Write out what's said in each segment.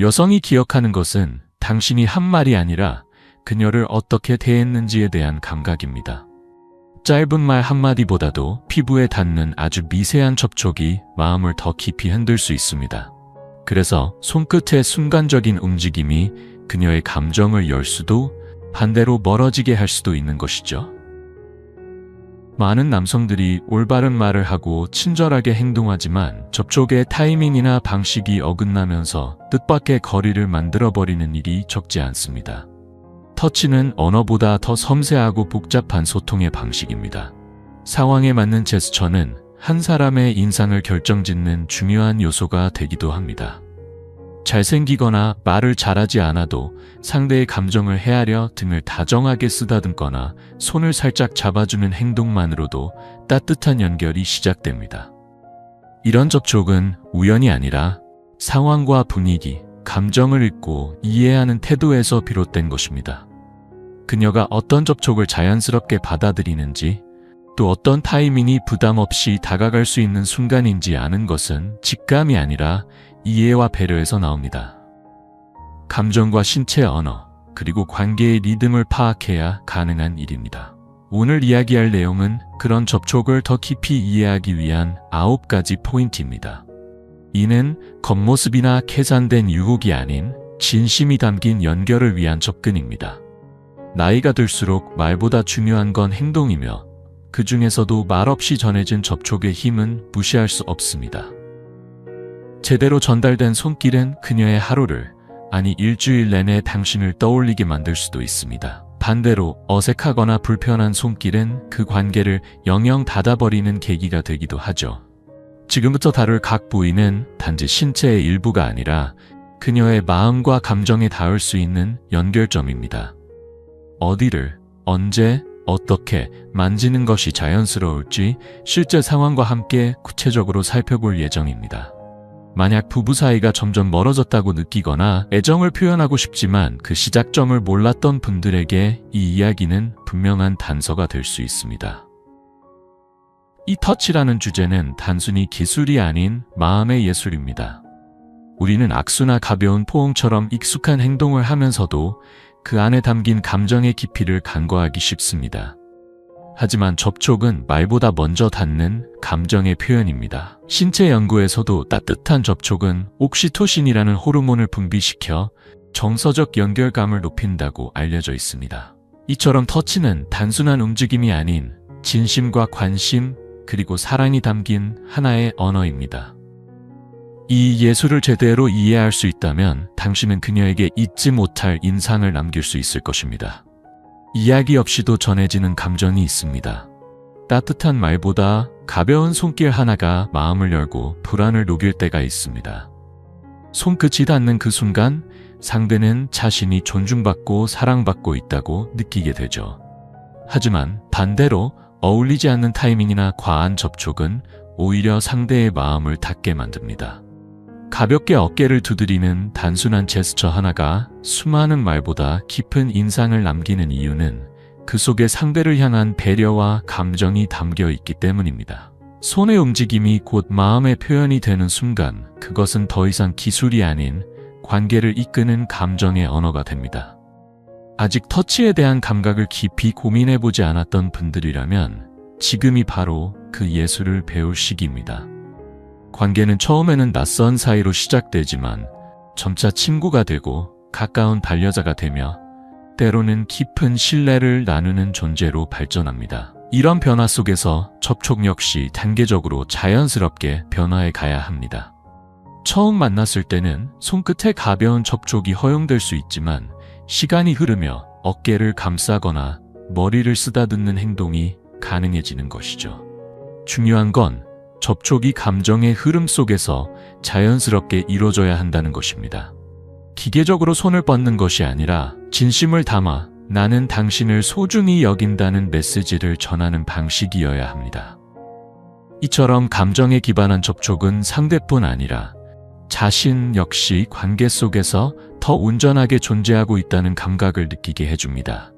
여성이 기억하는 것은 당신이 한 말이 아니라 그녀를 어떻게 대했는지에 대한 감각입니다. 짧은 말 한마디보다도 피부에 닿는 아주 미세한 접촉이 마음을 더 깊이 흔들 수 있습니다. 그래서 손끝의 순간적인 움직임이 그녀의 감정을 열 수도 반대로 멀어지게 할 수도 있는 것이죠. 많은 남성들이 올바른 말을 하고 친절하게 행동하지만 접촉의 타이밍이나 방식이 어긋나면서 뜻밖의 거리를 만들어버리는 일이 적지 않습니다. 터치는 언어보다 더 섬세하고 복잡한 소통의 방식입니다. 상황에 맞는 제스처는 한 사람의 인상을 결정짓는 중요한 요소가 되기도 합니다. 잘생기거나 말을 잘하지 않아도 상대의 감정을 헤아려 등을 다정하게 쓰다듬거나 손을 살짝 잡아주는 행동만으로도 따뜻한 연결이 시작됩니다. 이런 접촉은 우연이 아니라 상황과 분위기, 감정을 읽고 이해하는 태도에서 비롯된 것입니다. 그녀가 어떤 접촉을 자연스럽게 받아들이는지, 또 어떤 타이밍이 부담 없이 다가갈 수 있는 순간인지 아는 것은 직감이 아니라 이해와 배려에서 나옵니다. 감정과 신체 언어, 그리고 관계의 리듬을 파악해야 가능한 일입니다. 오늘 이야기할 내용은 그런 접촉을 더 깊이 이해하기 위한 9가지 포인트입니다. 이는 겉모습이나 계산된 유혹이 아닌 진심이 담긴 연결을 위한 접근입니다. 나이가 들수록 말보다 중요한 건 행동이며 그 중에서도 말없이 전해진 접촉의 힘은 무시할 수 없습니다. 제대로 전달된 손길은 그녀의 하루를, 아니 일주일 내내 당신을 떠올리게 만들 수도 있습니다. 반대로 어색하거나 불편한 손길은 그 관계를 영영 닫아버리는 계기가 되기도 하죠. 지금부터 다룰 각 부위는 단지 신체의 일부가 아니라 그녀의 마음과 감정에 닿을 수 있는 연결점입니다. 어디를, 언제, 어떻게 만지는 것이 자연스러울지 실제 상황과 함께 구체적으로 살펴볼 예정입니다. 만약 부부 사이가 점점 멀어졌다고 느끼거나 애정을 표현하고 싶지만 그 시작점을 몰랐던 분들에게 이 이야기는 분명한 단서가 될 수 있습니다. 이 터치라는 주제는 단순히 기술이 아닌 마음의 예술입니다. 우리는 악수나 가벼운 포옹처럼 익숙한 행동을 하면서도 그 안에 담긴 감정의 깊이를 간과하기 쉽습니다. 하지만 접촉은 말보다 먼저 닿는 감정의 표현입니다. 신체 연구에서도 따뜻한 접촉은 옥시토신이라는 호르몬을 분비시켜 정서적 연결감을 높인다고 알려져 있습니다. 이처럼 터치는 단순한 움직임이 아닌 진심과 관심, 그리고 사랑이 담긴 하나의 언어입니다. 이 예술을 제대로 이해할 수 있다면 당신은 그녀에게 잊지 못할 인상을 남길 수 있을 것입니다. 이야기 없이도 전해지는 감정이 있습니다. 따뜻한 말보다 가벼운 손길 하나가 마음을 열고 불안을 녹일 때가 있습니다. 손끝이 닿는 그 순간 상대는 자신이 존중받고 사랑받고 있다고 느끼게 되죠. 하지만 반대로 어울리지 않는 타이밍이나 과한 접촉은 오히려 상대의 마음을 닫게 만듭니다. 가볍게 어깨를 두드리는 단순한 제스처 하나가 수많은 말보다 깊은 인상을 남기는 이유는 그 속에 상대를 향한 배려와 감정이 담겨 있기 때문입니다. 손의 움직임이 곧 마음의 표현이 되는 순간 그것은 더 이상 기술이 아닌 관계를 이끄는 감정의 언어가 됩니다. 아직 터치에 대한 감각을 깊이 고민해보지 않았던 분들이라면 지금이 바로 그 예술을 배울 시기입니다. 관계는 처음에는 낯선 사이로 시작되지만 점차 친구가 되고 가까운 반려자가 되며 때로는 깊은 신뢰를 나누는 존재로 발전합니다. 이런 변화 속에서 접촉 역시 단계적으로 자연스럽게 변화해 가야 합니다. 처음 만났을 때는 손끝의 가벼운 접촉이 허용될 수 있지만 시간이 흐르며 어깨를 감싸거나 머리를 쓰다듬는 행동이 가능해지는 것이죠. 중요한 건 접촉이 감정의 흐름 속에서 자연스럽게 이루어져야 한다는 것입니다. 기계적으로 손을 뻗는 것이 아니라 진심을 담아 나는 당신을 소중히 여긴다는 메시지를 전하는 방식이어야 합니다. 이처럼 감정에 기반한 접촉은 상대뿐 아니라 자신 역시 관계 속에서 더 온전하게 존재하고 있다는 감각을 느끼게 해줍니다.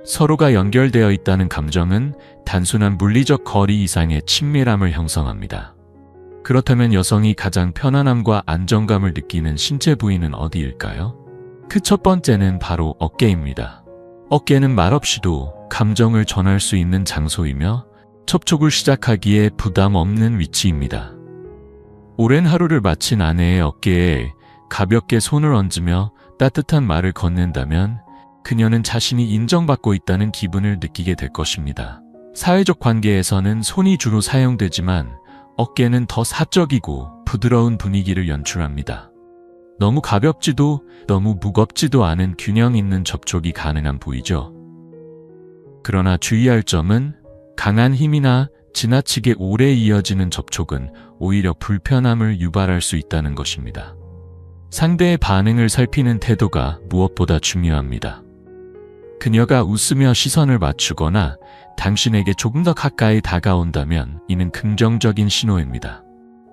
서로가 연결되어 있다는 감정은 단순한 물리적 거리 이상의 친밀함을 형성합니다. 그렇다면 여성이 가장 편안함과 안정감을 느끼는 신체 부위는 어디일까요? 그 첫 번째는 바로 어깨입니다. 어깨는 말없이도 감정을 전할 수 있는 장소이며 접촉을 시작하기에 부담 없는 위치입니다. 오랜 하루를 마친 아내의 어깨에 가볍게 손을 얹으며 따뜻한 말을 건넨다면 그녀는 자신이 인정받고 있다는 기분을 느끼게 될 것입니다. 사회적 관계에서는 손이 주로 사용되지만 어깨는 더 사적이고 부드러운 분위기를 연출합니다. 너무 가볍지도 너무 무겁지도 않은 균형 있는 접촉이 가능한 부위죠. 그러나 주의할 점은 강한 힘이나 지나치게 오래 이어지는 접촉은 오히려 불편함을 유발할 수 있다는 것입니다. 상대의 반응을 살피는 태도가 무엇보다 중요합니다. 그녀가 웃으며 시선을 맞추거나 당신에게 조금 더 가까이 다가온다면 이는 긍정적인 신호입니다.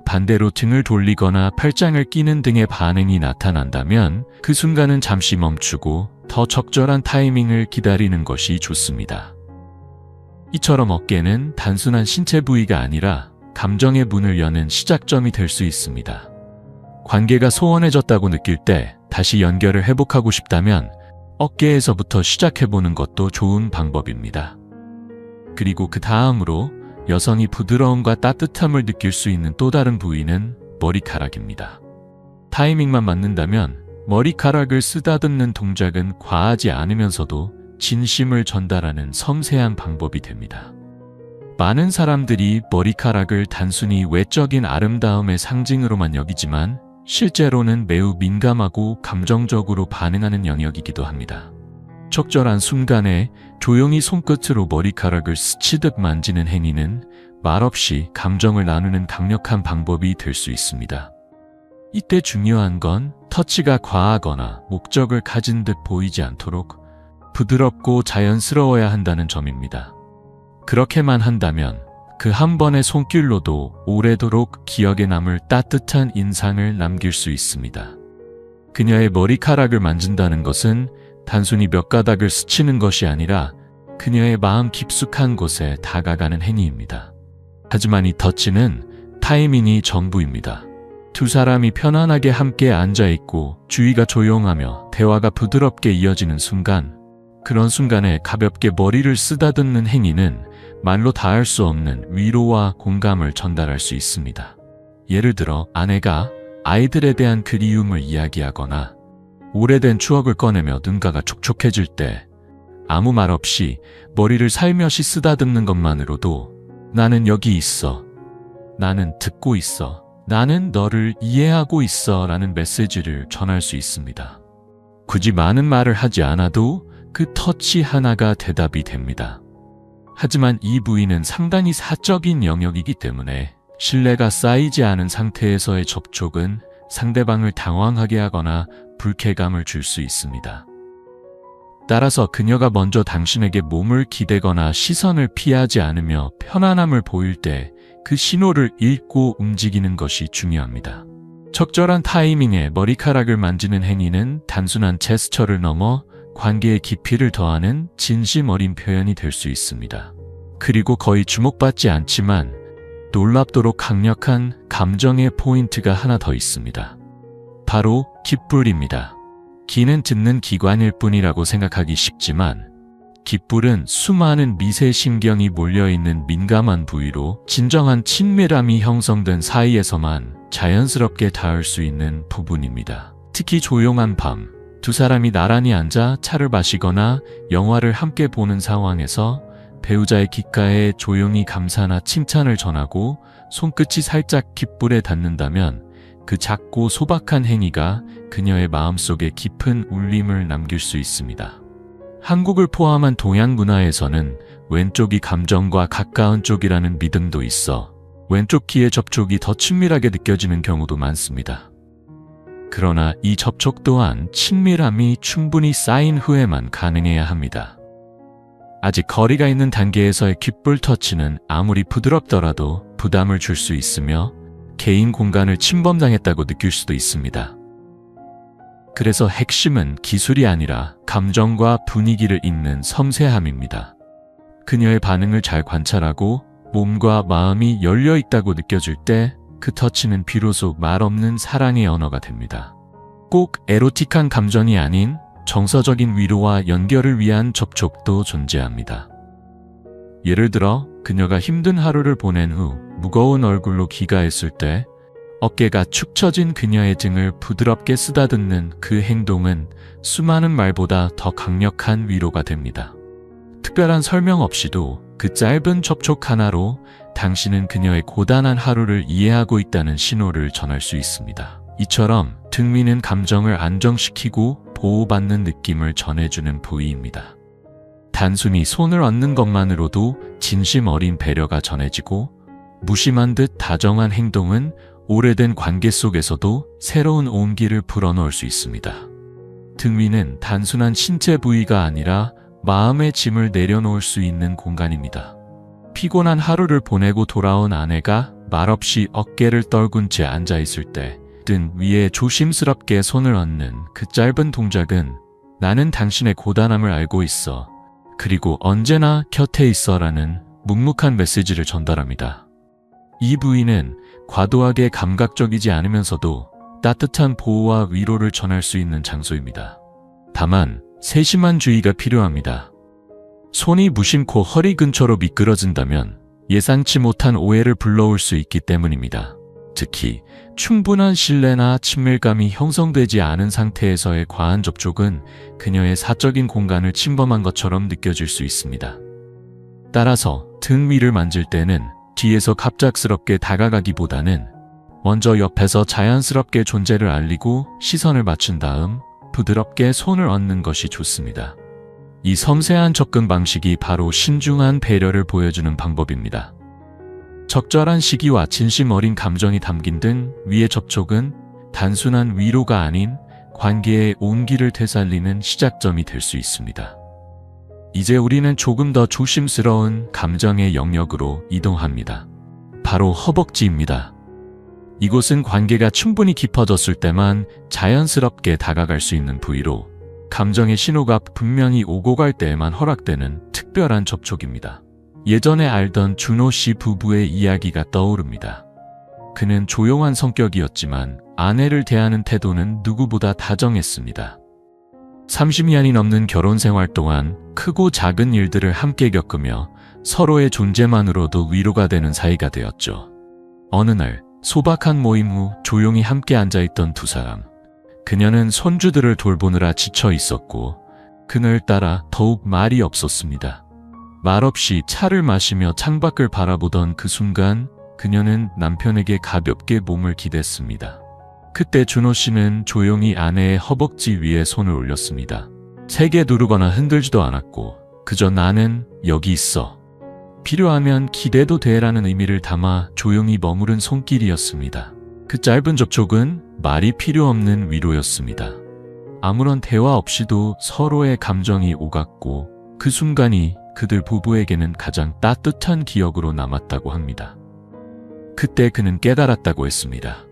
반대로 등을 돌리거나 팔짱을 끼는 등의 반응이 나타난다면 그 순간은 잠시 멈추고 더 적절한 타이밍을 기다리는 것이 좋습니다. 이처럼 어깨는 단순한 신체 부위가 아니라 감정의 문을 여는 시작점이 될 수 있습니다. 관계가 소원해졌다고 느낄 때 다시 연결을 회복하고 싶다면 어깨에서부터 시작해보는 것도 좋은 방법입니다. 그리고 그 다음으로 여성이 부드러움과 따뜻함을 느낄 수 있는 또 다른 부위는 머리카락입니다. 타이밍만 맞는다면 머리카락을 쓰다듬는 동작은 과하지 않으면서도 진심을 전달하는 섬세한 방법이 됩니다. 많은 사람들이 머리카락을 단순히 외적인 아름다움의 상징으로만 여기지만 실제로는 매우 민감하고 감정적으로 반응하는 영역이기도 합니다. 적절한 순간에 조용히 손끝으로 머리카락을 스치듯 만지는 행위는 말없이 감정을 나누는 강력한 방법이 될 수 있습니다. 이때 중요한 건 터치가 과하거나 목적을 가진 듯 보이지 않도록 부드럽고 자연스러워야 한다는 점입니다. 그렇게만 한다면 그 한 번의 손길로도 오래도록 기억에 남을 따뜻한 인상을 남길 수 있습니다. 그녀의 머리카락을 만진다는 것은 단순히 몇 가닥을 스치는 것이 아니라 그녀의 마음 깊숙한 곳에 다가가는 행위입니다. 하지만 이 터치는 타이밍이 전부입니다. 두 사람이 편안하게 함께 앉아있고 주위가 조용하며 대화가 부드럽게 이어지는 순간, 그런 순간에 가볍게 머리를 쓰다듬는 행위는 말로 다할 수 없는 위로와 공감을 전달할 수 있습니다. 예를 들어 아내가 아이들에 대한 그리움을 이야기하거나 오래된 추억을 꺼내며 눈가가 촉촉해질 때 아무 말 없이 머리를 살며시 쓰다듬는 것만으로도 나는 여기 있어, 나는 듣고 있어, 나는 너를 이해하고 있어 라는 메시지를 전할 수 있습니다. 굳이 많은 말을 하지 않아도 그 터치 하나가 대답이 됩니다. 하지만 이 부위는 상당히 사적인 영역이기 때문에 신뢰가 쌓이지 않은 상태에서의 접촉은 상대방을 당황하게 하거나 불쾌감을 줄 수 있습니다. 따라서 그녀가 먼저 당신에게 몸을 기대거나 시선을 피하지 않으며 편안함을 보일 때 그 신호를 읽고 움직이는 것이 중요합니다. 적절한 타이밍에 머리카락을 만지는 행위는 단순한 제스처를 넘어 관계의 깊이를 더하는 진심 어린 표현이 될 수 있습니다. 그리고 거의 주목받지 않지만 놀랍도록 강력한 감정의 포인트가 하나 더 있습니다. 바로 귓불입니다. 귀는 듣는 기관일 뿐이라고 생각하기 쉽지만 귓불은 수많은 미세 신경이 몰려있는 민감한 부위로 진정한 친밀함이 형성된 사이에서만 자연스럽게 닿을 수 있는 부분입니다. 특히 조용한 밤, 두 사람이 나란히 앉아 차를 마시거나 영화를 함께 보는 상황에서 배우자의 귓가에 조용히 감사나 칭찬을 전하고 손끝이 살짝 귓불에 닿는다면 그 작고 소박한 행위가 그녀의 마음속에 깊은 울림을 남길 수 있습니다. 한국을 포함한 동양 문화에서는 왼쪽이 감정과 가까운 쪽이라는 믿음도 있어 왼쪽 귀의 접촉이 더 친밀하게 느껴지는 경우도 많습니다. 그러나 이 접촉 또한 친밀함이 충분히 쌓인 후에만 가능해야 합니다. 아직 거리가 있는 단계에서의 귓불 터치는 아무리 부드럽더라도 부담을 줄 수 있으며 개인 공간을 침범당했다고 느낄 수도 있습니다. 그래서 핵심은 기술이 아니라 감정과 분위기를 읽는 섬세함입니다. 그녀의 반응을 잘 관찰하고 몸과 마음이 열려 있다고 느껴질 때 그 터치는 비로소 말 없는 사랑의 언어가 됩니다. 꼭 에로틱한 감정이 아닌 정서적인 위로와 연결을 위한 접촉도 존재합니다. 예를 들어 그녀가 힘든 하루를 보낸 후 무거운 얼굴로 귀가했을 때 어깨가 축 처진 그녀의 등을 부드럽게 쓰다듬는 그 행동은 수많은 말보다 더 강력한 위로가 됩니다. 특별한 설명 없이도 그 짧은 접촉 하나로 당신은 그녀의 고단한 하루를 이해하고 있다는 신호를 전할 수 있습니다. 이처럼 등 위는 감정을 안정시키고 보호받는 느낌을 전해주는 부위입니다. 단순히 손을 얹는 것만으로도 진심 어린 배려가 전해지고 무심한 듯 다정한 행동은 오래된 관계 속에서도 새로운 온기를 불어넣을 수 있습니다. 등 위는 단순한 신체 부위가 아니라 마음의 짐을 내려놓을 수 있는 공간입니다. 피곤한 하루를 보내고 돌아온 아내가 말없이 어깨를 떨군 채 앉아있을 때 등 위에 조심스럽게 손을 얹는 그 짧은 동작은 나는 당신의 고단함을 알고 있어. 그리고 언제나 곁에 있어 라는 묵묵한 메시지를 전달합니다. 이 부위는 과도하게 감각적이지 않으면서도 따뜻한 보호와 위로를 전할 수 있는 장소입니다. 다만 세심한 주의가 필요합니다. 손이 무심코 허리 근처로 미끄러진다면 예상치 못한 오해를 불러올 수 있기 때문입니다. 특히 충분한 신뢰나 친밀감이 형성되지 않은 상태에서의 과한 접촉은 그녀의 사적인 공간을 침범한 것처럼 느껴질 수 있습니다. 따라서 등 위를 만질 때는 뒤에서 갑작스럽게 다가가기보다는 먼저 옆에서 자연스럽게 존재를 알리고 시선을 맞춘 다음 부드럽게 손을 얹는 것이 좋습니다. 이 섬세한 접근 방식이 바로 신중한 배려를 보여주는 방법입니다. 적절한 시기와 진심 어린 감정이 담긴 등 위의 접촉은 단순한 위로가 아닌 관계의 온기를 되살리는 시작점이 될 수 있습니다. 이제 우리는 조금 더 조심스러운 감정의 영역으로 이동합니다. 바로 허벅지입니다. 이곳은 관계가 충분히 깊어졌을 때만 자연스럽게 다가갈 수 있는 부위로 감정의 신호가 분명히 오고 갈 때에만 허락되는 특별한 접촉입니다. 예전에 알던 준호 씨 부부의 이야기가 떠오릅니다. 그는 조용한 성격이었지만 아내를 대하는 태도는 누구보다 다정했습니다. 30년이 넘는 결혼 생활 동안 크고 작은 일들을 함께 겪으며 서로의 존재만으로도 위로가 되는 사이가 되었죠. 어느 날 소박한 모임 후 조용히 함께 앉아있던 두 사람. 그녀는 손주들을 돌보느라 지쳐 있었고 그늘따라 더욱 말이 없었습니다. 말없이 차를 마시며 창밖을 바라보던 그 순간 그녀는 남편에게 가볍게 몸을 기댔습니다. 그때 준호 씨는 조용히 아내의 허벅지 위에 손을 올렸습니다. 세게 누르거나 흔들지도 않았고 그저 나는 여기 있어. 필요하면 기대도 돼라는 의미를 담아 조용히 머무른 손길이었습니다. 그 짧은 접촉은 말이 필요 없는 위로였습니다. 아무런 대화 없이도 서로의 감정이 오갔고 그 순간이 그들 부부에게는 가장 따뜻한 기억으로 남았다고 합니다. 그때 그는 깨달았다고 했습니다.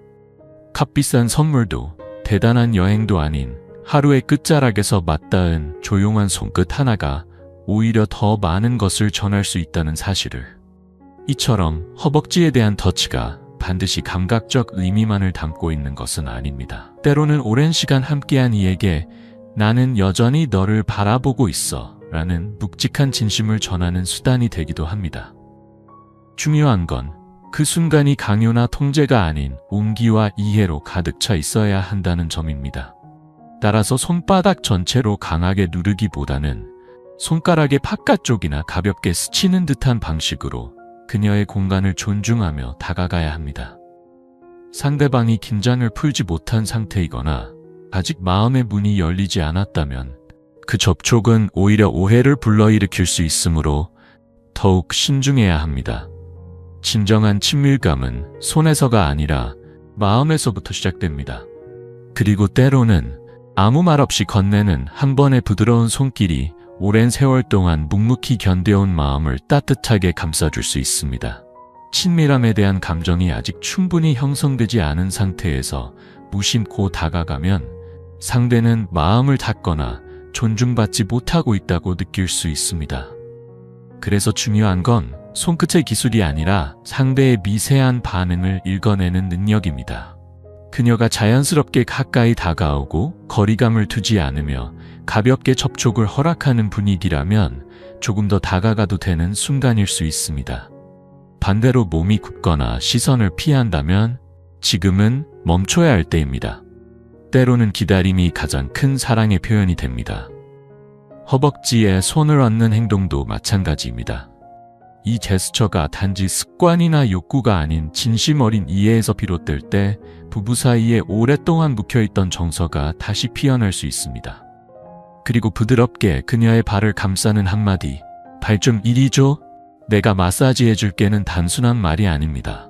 값비싼 선물도 대단한 여행도 아닌 하루의 끝자락에서 맞닿은 조용한 손끝 하나가 오히려 더 많은 것을 전할 수 있다는 사실을. 이처럼 허벅지에 대한 터치가 반드시 감각적 의미만을 담고 있는 것은 아닙니다. 때로는 오랜 시간 함께한 이에게 나는 여전히 너를 바라보고 있어 라는 묵직한 진심을 전하는 수단이 되기도 합니다. 중요한 건 그 순간이 강요나 통제가 아닌 온기와 이해로 가득 차 있어야 한다는 점입니다. 따라서 손바닥 전체로 강하게 누르기보다는 손가락의 바깥쪽이나 가볍게 스치는 듯한 방식으로 그녀의 공간을 존중하며 다가가야 합니다. 상대방이 긴장을 풀지 못한 상태이거나 아직 마음의 문이 열리지 않았다면 그 접촉은 오히려 오해를 불러일으킬 수 있으므로 더욱 신중해야 합니다. 진정한 친밀감은 손에서가 아니라 마음에서부터 시작됩니다. 그리고 때로는 아무 말 없이 건네는 한 번의 부드러운 손길이 오랜 세월 동안 묵묵히 견뎌온 마음을 따뜻하게 감싸줄 수 있습니다. 친밀함에 대한 감정이 아직 충분히 형성되지 않은 상태에서 무심코 다가가면 상대는 마음을 닫거나 존중받지 못하고 있다고 느낄 수 있습니다. 그래서 중요한 건 손끝의 기술이 아니라 상대의 미세한 반응을 읽어내는 능력입니다. 그녀가 자연스럽게 가까이 다가오고 거리감을 두지 않으며 가볍게 접촉을 허락하는 분위기라면 조금 더 다가가도 되는 순간일 수 있습니다. 반대로 몸이 굳거나 시선을 피한다면 지금은 멈춰야 할 때입니다. 때로는 기다림이 가장 큰 사랑의 표현이 됩니다. 허벅지에 손을 얹는 행동도 마찬가지입니다. 이 제스처가 단지 습관이나 욕구가 아닌 진심 어린 이해에서 비롯될 때 부부 사이에 오랫동안 묵혀있던 정서가 다시 피어날 수 있습니다. 그리고 부드럽게 그녀의 발을 감싸는 한마디, 발 좀 이리 줘. 내가 마사지 해줄게는 단순한 말이 아닙니다.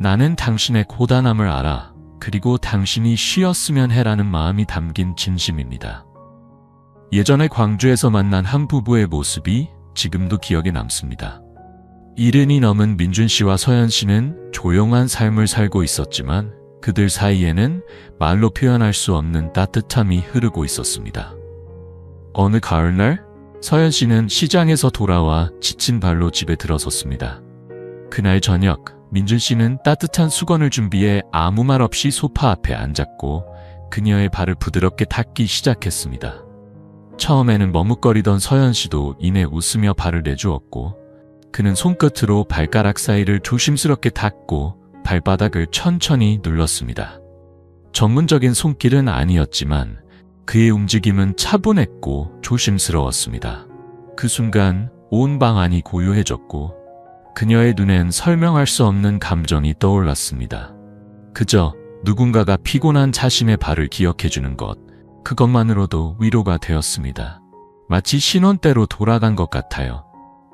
나는 당신의 고단함을 알아. 그리고 당신이 쉬었으면 해라는 마음이 담긴 진심입니다. 예전에 광주에서 만난 한 부부의 모습이 지금도 기억에 남습니다. 70이 넘은 민준 씨와 서연 씨는 조용한 삶을 살고 있었지만 그들 사이에는 말로 표현할 수 없는 따뜻함이 흐르고 있었습니다. 어느 가을날 서연 씨는 시장에서 돌아와 지친 발로 집에 들어섰습니다. 그날 저녁 민준 씨는 따뜻한 수건을 준비해 아무 말 없이 소파 앞에 앉았고 그녀의 발을 부드럽게 닦기 시작했습니다. 처음에는 머뭇거리던 서연 씨도 이내 웃으며 발을 내주었고 그는 손끝으로 발가락 사이를 조심스럽게 닦고 발바닥을 천천히 눌렀습니다. 전문적인 손길은 아니었지만 그의 움직임은 차분했고 조심스러웠습니다. 그 순간 온 방안이 고요해졌고 그녀의 눈엔 설명할 수 없는 감정이 떠올랐습니다. 그저 누군가가 피곤한 자신의 발을 기억해주는 것, 그것만으로도 위로가 되었습니다. 마치 신혼 때로 돌아간 것 같아요.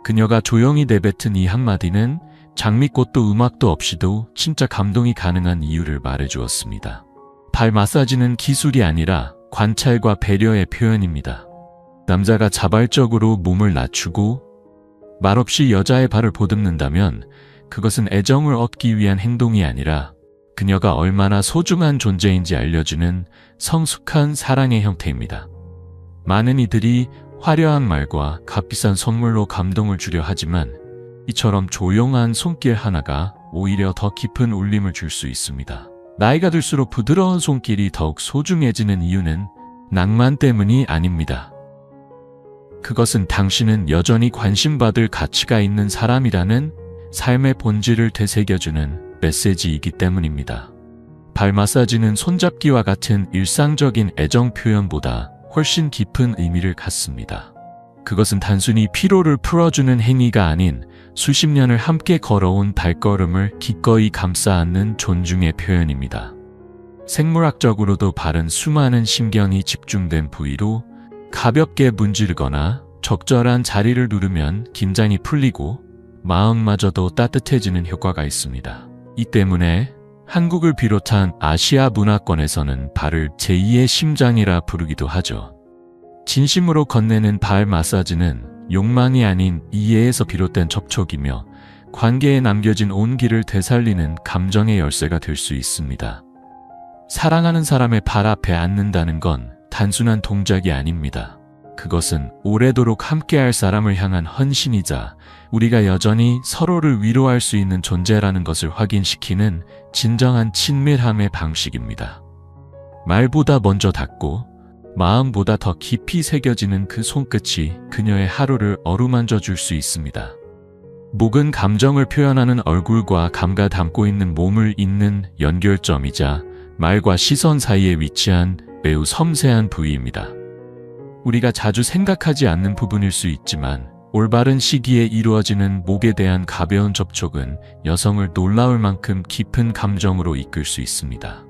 그녀가 조용히 내뱉은 이 한마디는 장미꽃도 음악도 없이도 진짜 감동이 가능한 이유를 말해주었습니다. 발 마사지는 기술이 아니라 관찰과 배려의 표현입니다. 남자가 자발적으로 몸을 낮추고 말없이 여자의 발을 보듬는다면 그것은 애정을 얻기 위한 행동이 아니라 그녀가 얼마나 소중한 존재인지 알려주는 성숙한 사랑의 형태입니다. 많은 이들이 화려한 말과 값비싼 선물로 감동을 주려 하지만 이처럼 조용한 손길 하나가 오히려 더 깊은 울림을 줄 수 있습니다. 나이가 들수록 부드러운 손길이 더욱 소중해지는 이유는 낭만 때문이 아닙니다. 그것은 당신은 여전히 관심받을 가치가 있는 사람이라는 삶의 본질을 되새겨주는 메시지이기 때문입니다. 발 마사지는 손잡기와 같은 일상적인 애정 표현보다 훨씬 깊은 의미를 갖습니다. 그것은 단순히 피로를 풀어주는 행위가 아닌 수십 년을 함께 걸어온 발걸음을 기꺼이 감싸 안는 존중의 표현입니다. 생물학적으로도 발은 수많은 신경이 집중된 부위로 가볍게 문지르거나 적절한 자리를 누르면 긴장이 풀리고 마음마저도 따뜻해지는 효과가 있습니다. 이 때문에 한국을 비롯한 아시아 문화권에서는 발을 제2의 심장이라 부르기도 하죠. 진심으로 건네는 발 마사지는 욕망이 아닌 이해에서 비롯된 접촉이며 관계에 남겨진 온기를 되살리는 감정의 열쇠가 될 수 있습니다. 사랑하는 사람의 발 앞에 앉는다는 건 단순한 동작이 아닙니다. 그것은 오래도록 함께할 사람을 향한 헌신이자 우리가 여전히 서로를 위로할 수 있는 존재라는 것을 확인시키는 진정한 친밀함의 방식입니다. 말보다 먼저 닿고 마음보다 더 깊이 새겨지는 그 손끝이 그녀의 하루를 어루만져 줄 수 있습니다. 목은 감정을 표현하는 얼굴과 감가 담고 있는 몸을 잇는 연결점이자 말과 시선 사이에 위치한 매우 섬세한 부위입니다. 우리가 자주 생각하지 않는 부분일 수 있지만 올바른 시기에 이루어지는 목에 대한 가벼운 접촉은 여성을 놀라울 만큼 깊은 감정으로 이끌 수 있습니다.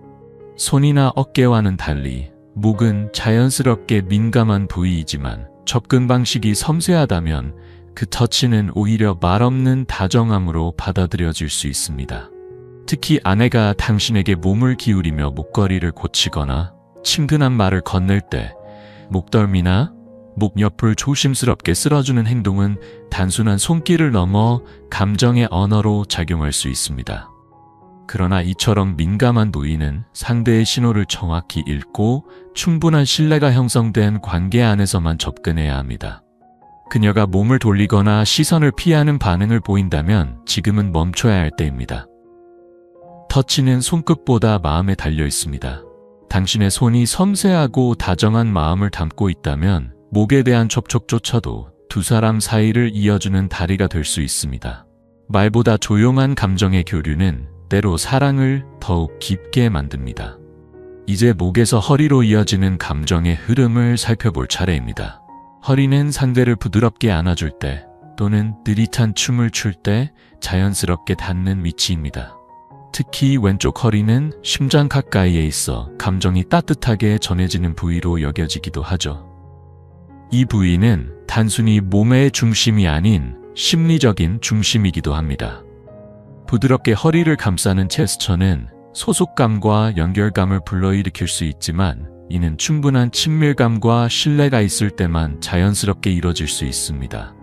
손이나 어깨와는 달리 목은 자연스럽게 민감한 부위이지만 접근 방식이 섬세하다면 그 터치는 오히려 말없는 다정함으로 받아들여질 수 있습니다. 특히 아내가 당신에게 몸을 기울이며 목걸이를 고치거나 친근한 말을 건넬 때 목덜미나 목 옆을 조심스럽게 쓸어주는 행동은 단순한 손길을 넘어 감정의 언어로 작용할 수 있습니다. 그러나 이처럼 민감한 부위는 상대의 신호를 정확히 읽고 충분한 신뢰가 형성된 관계 안에서만 접근해야 합니다. 그녀가 몸을 돌리거나 시선을 피하는 반응을 보인다면 지금은 멈춰야 할 때입니다. 터치는 손끝보다 마음에 달려 있습니다. 당신의 손이 섬세하고 다정한 마음을 담고 있다면 목에 대한 접촉조차도 두 사람 사이를 이어주는 다리가 될 수 있습니다. 말보다 조용한 감정의 교류는 때로 사랑을 더욱 깊게 만듭니다. 이제 목에서 허리로 이어지는 감정의 흐름을 살펴볼 차례입니다. 허리는 상대를 부드럽게 안아줄 때 또는 느릿한 춤을 출 때 자연스럽게 닿는 위치입니다. 특히 왼쪽 허리는 심장 가까이에 있어 감정이 따뜻하게 전해지는 부위로 여겨지기도 하죠. 이 부위는 단순히 몸의 중심이 아닌 심리적인 중심이기도 합니다. 부드럽게 허리를 감싸는 제스처는 소속감과 연결감을 불러일으킬 수 있지만 이는 충분한 친밀감과 신뢰가 있을 때만 자연스럽게 이뤄질 수 있습니다.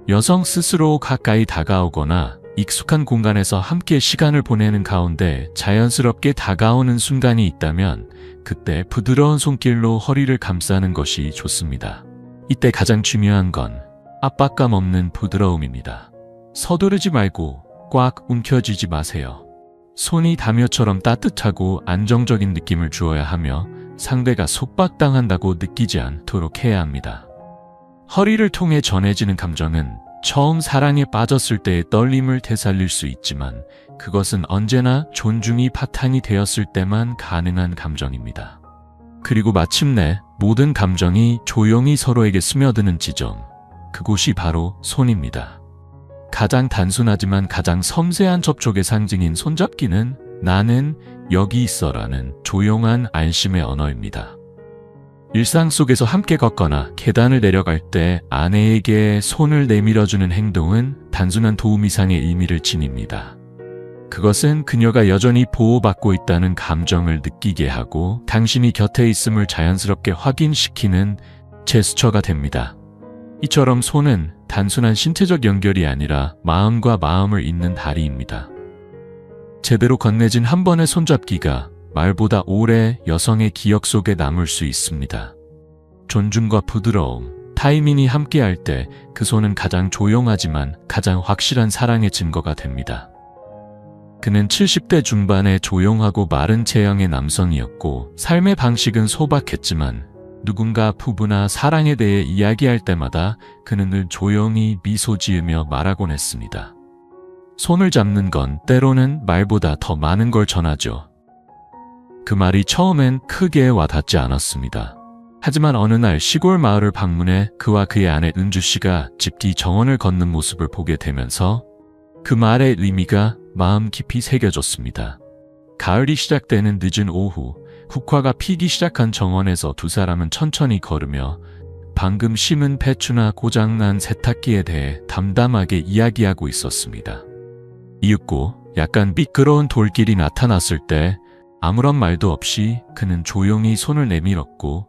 여성 스스로 가까이 다가오거나 익숙한 공간에서 함께 시간을 보내는 가운데 자연스럽게 다가오는 순간이 있다면 그때 부드러운 손길로 허리를 감싸는 것이 좋습니다. 이때 가장 중요한 건 압박감 없는 부드러움입니다. 서두르지 말고 꽉 움켜쥐지 마세요. 손이 담요처럼 따뜻하고 안정적인 느낌을 주어야 하며 상대가 속박당한다고 느끼지 않도록 해야 합니다. 허리를 통해 전해지는 감정은 처음 사랑에 빠졌을 때의 떨림을 되살릴 수 있지만 그것은 언제나 존중이 바탕이 되었을 때만 가능한 감정입니다. 그리고 마침내 모든 감정이 조용히 서로에게 스며드는 지점, 그곳이 바로 손입니다. 가장 단순하지만 가장 섬세한 접촉의 상징인 손잡기는 나는 여기 있어라는 조용한 안심의 언어입니다. 일상 속에서 함께 걷거나 계단을 내려갈 때 아내에게 손을 내밀어주는 행동은 단순한 도움 이상의 의미를 지닙니다. 그것은 그녀가 여전히 보호받고 있다는 감정을 느끼게 하고 당신이 곁에 있음을 자연스럽게 확인시키는 제스처가 됩니다. 이처럼 손은 단순한 신체적 연결이 아니라 마음과 마음을 잇는 다리입니다. 제대로 건네진 한 번의 손잡기가 말보다 오래 여성의 기억 속에 남을 수 있습니다. 존중과 부드러움, 타이밍이 함께할 때 그 손은 가장 조용하지만 가장 확실한 사랑의 증거가 됩니다. 그는 70대 중반의 조용하고 마른 체형의 남성이었고 삶의 방식은 소박했지만 누군가 부부나 사랑에 대해 이야기할 때마다 그는 늘 조용히 미소 지으며 말하곤 했습니다. 손을 잡는 건 때로는 말보다 더 많은 걸 전하죠. 그 말이 처음엔 크게 와닿지 않았습니다. 하지만 어느 날 시골 마을을 방문해 그와 그의 아내 은주 씨가 집 뒤 정원을 걷는 모습을 보게 되면서 그 말의 의미가 마음 깊이 새겨졌습니다. 가을이 시작되는 늦은 오후, 국화가 피기 시작한 정원에서 두 사람은 천천히 걸으며 방금 심은 배추나 고장난 세탁기에 대해 담담하게 이야기하고 있었습니다. 이윽고 약간 미끄러운 돌길이 나타났을 때 아무런 말도 없이 그는 조용히 손을 내밀었고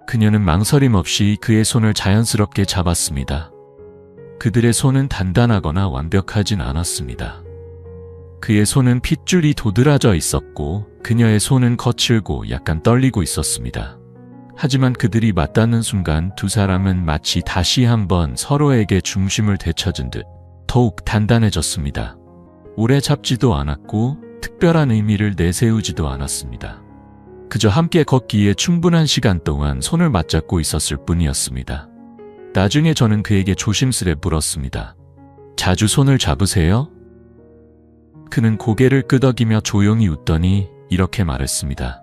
그녀는 망설임 없이 그의 손을 자연스럽게 잡았습니다. 그들의 손은 단단하거나 완벽하진 않았습니다. 그의 손은 핏줄이 도드라져 있었고 그녀의 손은 거칠고 약간 떨리고 있었습니다. 하지만 그들이 맞닿는 순간 두 사람은 마치 다시 한번 서로에게 중심을 되찾은 듯 더욱 단단해졌습니다. 오래 잡지도 않았고 특별한 의미를 내세우지도 않았습니다. 그저 함께 걷기에 충분한 시간 동안 손을 맞잡고 있었을 뿐이었습니다. 나중에 저는 그에게 조심스레 물었습니다. 자주 손을 잡으세요? 그는 고개를 끄덕이며 조용히 웃더니 이렇게 말했습니다.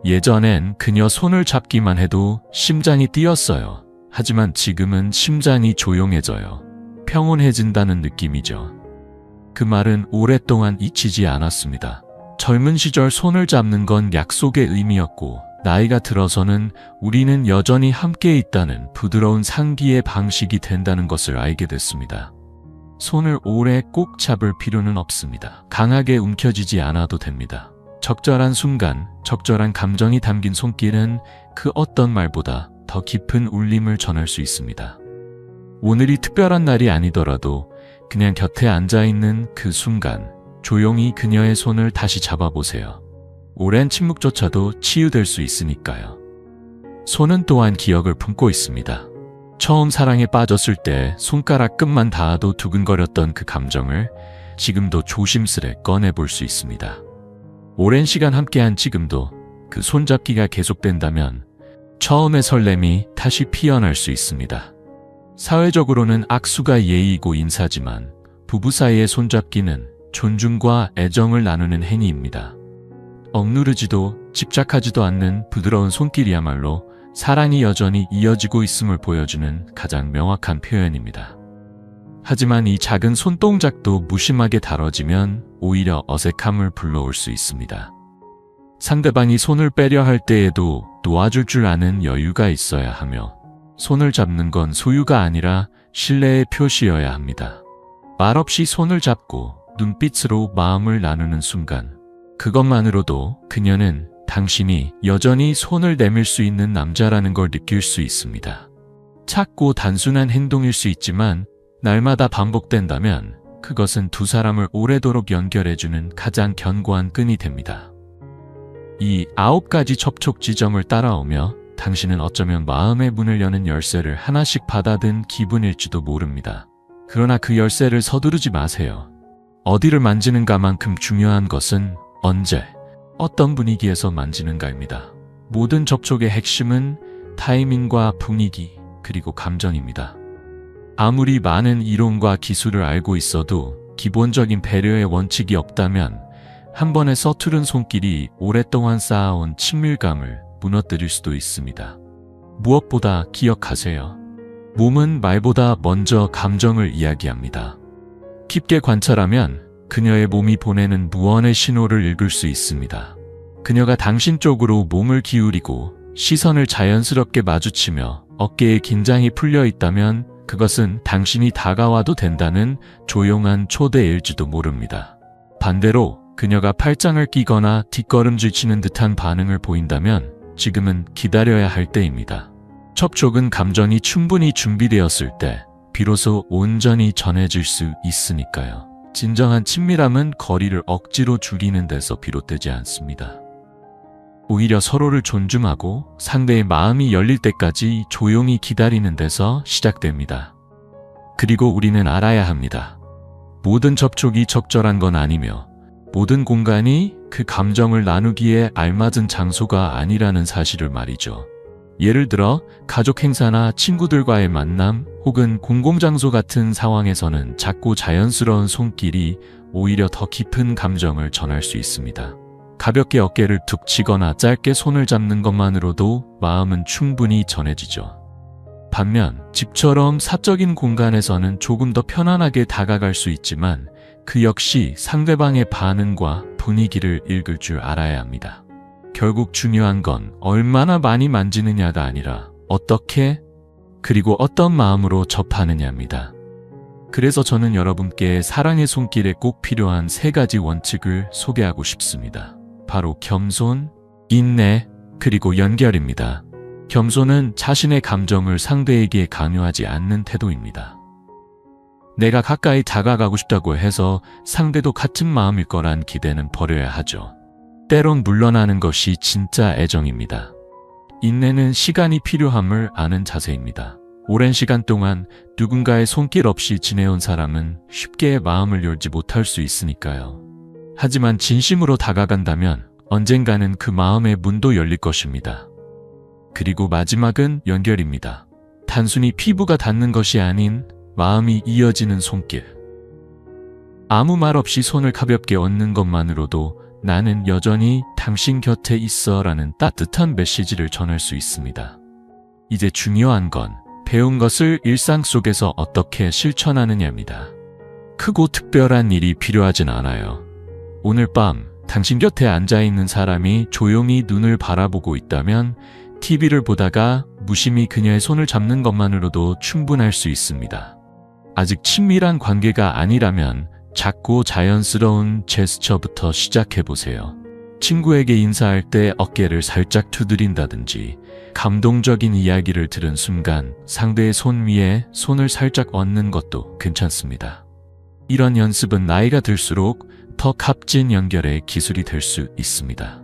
예전엔 그녀 손을 잡기만 해도 심장이 뛰었어요. 하지만 지금은 심장이 조용해져요. 평온해진다는 느낌이죠. 그 말은 오랫동안 잊히지 않았습니다. 젊은 시절 손을 잡는 건 약속의 의미였고 나이가 들어서는 우리는 여전히 함께 있다는 부드러운 상기의 방식이 된다는 것을 알게 됐습니다. 손을 오래 꼭 잡을 필요는 없습니다. 강하게 움켜쥐지 않아도 됩니다. 적절한 순간, 적절한 감정이 담긴 손길은 그 어떤 말보다 더 깊은 울림을 전할 수 있습니다. 오늘이 특별한 날이 아니더라도 그냥 곁에 앉아있는 그 순간 조용히 그녀의 손을 다시 잡아보세요. 오랜 침묵조차도 치유될 수 있으니까요. 손은 또한 기억을 품고 있습니다. 처음 사랑에 빠졌을 때 손가락 끝만 닿아도 두근거렸던 그 감정을 지금도 조심스레 꺼내볼 수 있습니다. 오랜 시간 함께한 지금도 그 손잡기가 계속된다면 처음의 설렘이 다시 피어날 수 있습니다. 사회적으로는 악수가 예의이고 인사지만 부부 사이의 손잡기는 존중과 애정을 나누는 행위입니다. 억누르지도 집착하지도 않는 부드러운 손길이야말로 사랑이 여전히 이어지고 있음을 보여주는 가장 명확한 표현입니다. 하지만 이 작은 손동작도 무심하게 다뤄지면 오히려 어색함을 불러올 수 있습니다. 상대방이 손을 빼려 할 때에도 놓아줄 줄 아는 여유가 있어야 하며 손을 잡는 건 소유가 아니라 신뢰의 표시여야 합니다. 말없이 손을 잡고 눈빛으로 마음을 나누는 순간 그것만으로도 그녀는 당신이 여전히 손을 내밀 수 있는 남자라는 걸 느낄 수 있습니다. 작고 단순한 행동일 수 있지만 날마다 반복된다면 그것은 두 사람을 오래도록 연결해주는 가장 견고한 끈이 됩니다. 이 9가지 접촉 지점을 따라오며 당신은 어쩌면 마음의 문을 여는 열쇠를 하나씩 받아든 기분일지도 모릅니다. 그러나 그 열쇠를 서두르지 마세요. 어디를 만지는가만큼 중요한 것은 언제, 어떤 분위기에서 만지는가입니다. 모든 접촉의 핵심은 타이밍과 분위기, 그리고 감정입니다. 아무리 많은 이론과 기술을 알고 있어도 기본적인 배려의 원칙이 없다면 한 번의 서투른 손길이 오랫동안 쌓아온 친밀감을 무너뜨릴 수도 있습니다. 무엇보다 기억하세요. 몸은 말보다 먼저 감정을 이야기합니다. 깊게 관찰하면 그녀의 몸이 보내는 무언의 신호를 읽을 수 있습니다. 그녀가 당신 쪽으로 몸을 기울이고 시선을 자연스럽게 마주치며 어깨에 긴장이 풀려 있다면 그것은 당신이 다가와도 된다는 조용한 초대일지도 모릅니다. 반대로 그녀가 팔짱을 끼거나 뒷걸음질 치는 듯한 반응을 보인다면 지금은 기다려야 할 때입니다. 접촉은 감정이 충분히 준비되었을 때 비로소 온전히 전해질 수 있으니까요. 진정한 친밀함은 거리를 억지로 줄이는 데서 비롯되지 않습니다. 오히려 서로를 존중하고 상대의 마음이 열릴 때까지 조용히 기다리는 데서 시작됩니다. 그리고 우리는 알아야 합니다. 모든 접촉이 적절한 건 아니며 모든 공간이 그 감정을 나누기에 알맞은 장소가 아니라는 사실을 말이죠. 예를 들어 가족 행사나 친구들과의 만남 혹은 공공장소 같은 상황에서는 작고 자연스러운 손길이 오히려 더 깊은 감정을 전할 수 있습니다. 가볍게 어깨를 툭 치거나 짧게 손을 잡는 것만으로도 마음은 충분히 전해지죠. 반면 집처럼 사적인 공간에서는 조금 더 편안하게 다가갈 수 있지만 그 역시 상대방의 반응과 분위기를 읽을 줄 알아야 합니다. 결국 중요한 건 얼마나 많이 만지느냐가 아니라 어떻게 그리고 어떤 마음으로 접하느냐입니다. 그래서 저는 여러분께 사랑의 손길에 꼭 필요한 3가지 원칙을 소개하고 싶습니다. 바로 겸손, 인내, 그리고 연결입니다. 겸손은 자신의 감정을 상대에게 강요하지 않는 태도입니다. 내가 가까이 다가가고 싶다고 해서 상대도 같은 마음일 거란 기대는 버려야 하죠. 때론 물러나는 것이 진짜 애정입니다. 인내는 시간이 필요함을 아는 자세입니다. 오랜 시간 동안 누군가의 손길 없이 지내온 사람은 쉽게 마음을 열지 못할 수 있으니까요. 하지만 진심으로 다가간다면 언젠가는 그 마음의 문도 열릴 것입니다. 그리고 마지막은 연결입니다. 단순히 피부가 닿는 것이 아닌 마음이 이어지는 손길. 아무 말 없이 손을 가볍게 얹는 것만으로도 나는 여전히 당신 곁에 있어 라는 따뜻한 메시지를 전할 수 있습니다. 이제 중요한 건 배운 것을 일상 속에서 어떻게 실천하느냐입니다. 크고 특별한 일이 필요하진 않아요. 오늘 밤 당신 곁에 앉아있는 사람이 조용히 눈을 바라보고 있다면 TV를 보다가 무심히 그녀의 손을 잡는 것만으로도 충분할 수 있습니다. 아직 친밀한 관계가 아니라면 작고 자연스러운 제스처부터 시작해보세요. 친구에게 인사할 때 어깨를 살짝 두드린다든지 감동적인 이야기를 들은 순간 상대의 손 위에 손을 살짝 얹는 것도 괜찮습니다. 이런 연습은 나이가 들수록 더 값진 연결의 기술이 될 수 있습니다.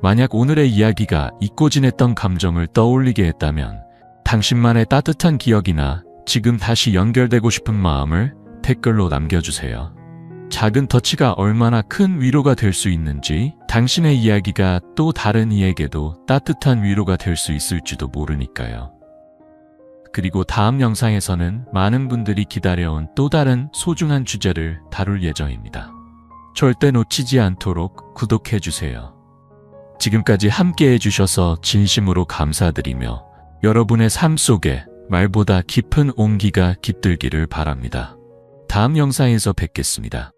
만약 오늘의 이야기가 잊고 지냈던 감정을 떠올리게 했다면 당신만의 따뜻한 기억이나 지금 다시 연결되고 싶은 마음을 댓글로 남겨주세요. 작은 터치가 얼마나 큰 위로가 될 수 있는지, 당신의 이야기가 또 다른 이에게도 따뜻한 위로가 될 수 있을지도 모르니까요. 그리고 다음 영상에서는 많은 분들이 기다려온 또 다른 소중한 주제를 다룰 예정입니다. 절대 놓치지 않도록 구독해주세요. 지금까지 함께 해주셔서 진심으로 감사드리며 여러분의 삶 속에 말보다 깊은 온기가 깃들기를 바랍니다. 다음 영상에서 뵙겠습니다.